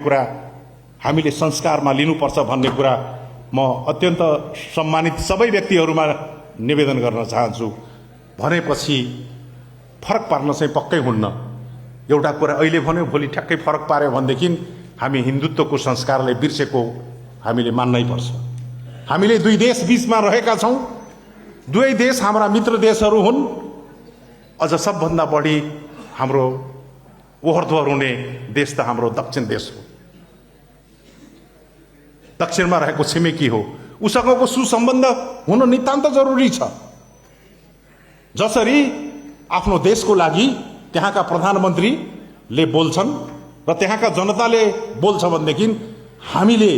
कुरा हामीले संस्कारमा लिनुपर्छ भन्ने कुरा म अत्यन्त सम्मानित सबै व्यक्तिहरूमा निवेदन गर्न चाहन्छु। भनेपछि फरक पार्न चाहिँ पक्कै हुन्न। एउटा कुरा अहिले भन्यो भोलि ठ्याक्कै फरक पार्यो भनेदेखि हामी हिन्दुत्वको संस्कारलाई बिर्सेको हामीले मान्नै पर्छ। हामीले दुई देश बीचमा रहेका छौँ, दुवै देश हाम्रा मित्र देशहरू हुन्। अझ सबभन्दा बढी हाम्रो ओहोरदोहोर हुने देश त हाम्रो दक्षिण देश हो। दक्षिणमा रहेको छिमेकी हो, उसँगको सुसम्बन्ध हुन नितान्त जरुरी छ। जसरी आफ्नो देशको लागि त्यहाँका प्रधानमन्त्रीले बोल्छन् र त्यहाँका जनताले बोल्छ भनेदेखि हामीले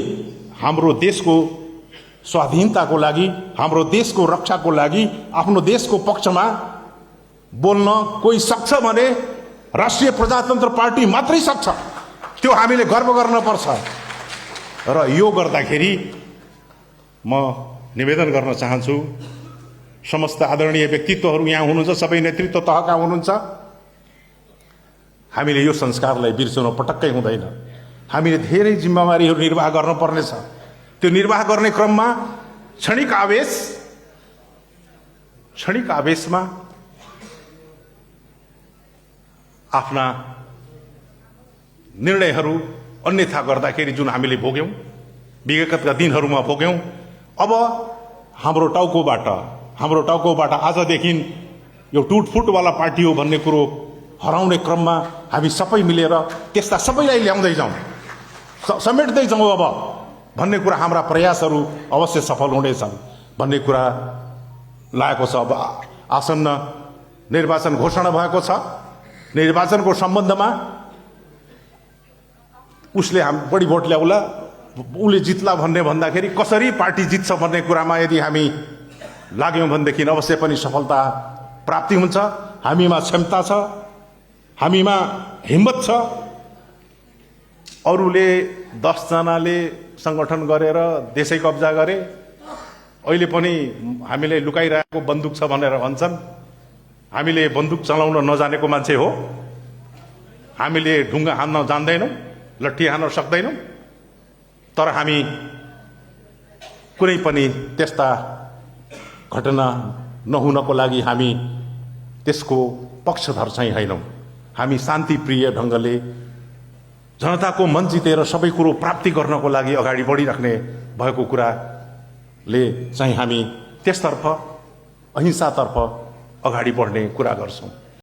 हाम्रो देशको स्वाधीनताको लागि, हाम्रो देशको रक्षाको लागि आफ्नो देशको पक्षमा बोल्न कोही सक्छ भने राष्ट्रिय प्रजातन्त्र पार्टी मात्रै सक्छ। त्यो हामीले गर्व गर्न पर्छ। र यो गर्दाखेरि म निवेदन गर्न चाहन्छु, समस्त आदरणीय व्यक्तित्वहरू यहाँ हुनुहुन्छ, सबै नेतृत्व तहका हुनुहुन्छ। हामीले यो संस्कारलाई बिर्सनु पटक्कै हुँदैन। हामीले धेरै जिम्मेवारीहरू निर्वाह गर्नुपर्नेछ। त्यो निर्वाह गर्ने क्रममा क्षणिक आवेशमा आफ्ना निर्णयहरू अन्यथा गर्दाखेरि जुन हामीले भोग्यौँ, विगतका दिनहरूमा भोग्यौँ, अब हाम्रो टाउकोबाट आजदेखि यो टुटफुटवाला पार्टी हो भन्ने कुरो हराउने क्रममा हामी सबै मिलेर त्यस्ता सबैलाई ल्याउँदै जाउँ, समेट्दै जाउँ अब भन्ने कुरा हाम्रा प्रयासहरू अवश्य सफल हुनेछन् भन्ने कुरा लागेको छ। अब आसन्न निर्वाचन घोषणा भएको छ। निर्वाचनको सम्बन्धमा उसले बढी भोट ल्याउला, उसले जित्ला भन्दाखेरि कसरी पार्टी जित्छ भन्ने कुरामा यदि हामी लाग्यौँ भनेदेखि अवश्य पनि सफलता प्राप्ति हुन्छ। हामीमा क्षमता छ, हामीमा हिम्मत छ। अरूले 10 जनाले संगठन गरेर देशै कब्जा गरे, अहिले पनि हामीले लुकाइरहेको बन्दुक छ भनेर भन्छन्। हामीले बन्दुक चलाउन नजानेको मान्छे हो, हामीले ढुङ्गा हान्न जान्दैनौँ, लट्ठी हान्न सक्दैनौँ। तर हामी कुनै पनि त्यस्ता घटना नहुनको लागि हामी त्यसको पक्षधर चाहिँ होइनौँ। हामी शान्तिप्रिय ढङ्गले जनताको मन जितेर सबै कुरो प्राप्ति गर्नको लागि अगाडि बढिराख्ने भएको कुराले चाहिँ हामी त्यसतर्फ अहिंसातर्फ अगाडि बढ्ने कुरा गर्छौँ।